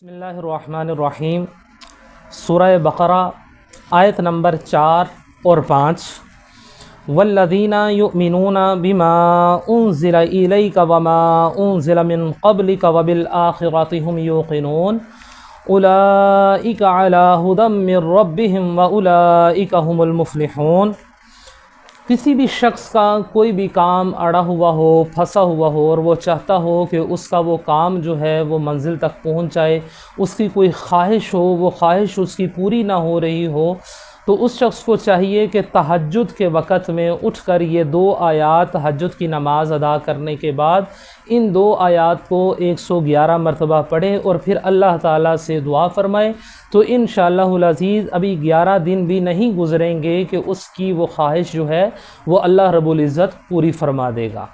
بسم اللہ الرحمن الرحیم۔ سورہ بقرہ آیت نمبر 4 اور 5۔ والذین یؤمنون بما انزل الیک وما انزل من قبلک وبالآخرۃ هم یوقنون اولئک علی ھدی من ربہم واولئک هم المفلحون۔ کسی بھی شخص کا کوئی بھی کام اڑا ہوا ہو، پھنسا ہوا ہو، اور وہ چاہتا ہو کہ اس کا وہ کام جو ہے وہ منزل تک پہنچ جائے، اس کی کوئی خواہش ہو، وہ خواہش اس کی پوری نہ ہو رہی ہو، تو اس شخص کو چاہیے کہ تہجد کے وقت میں اٹھ کر یہ 2 آیات تہجد کی نماز ادا کرنے کے بعد ان 2 آیات کو 111 مرتبہ پڑھے اور پھر اللہ تعالیٰ سے دعا فرمائے، تو انشاءاللہ العزیز ابھی 11 دن بھی نہیں گزریں گے کہ اس کی وہ خواہش جو ہے وہ اللہ رب العزت پوری فرما دے گا۔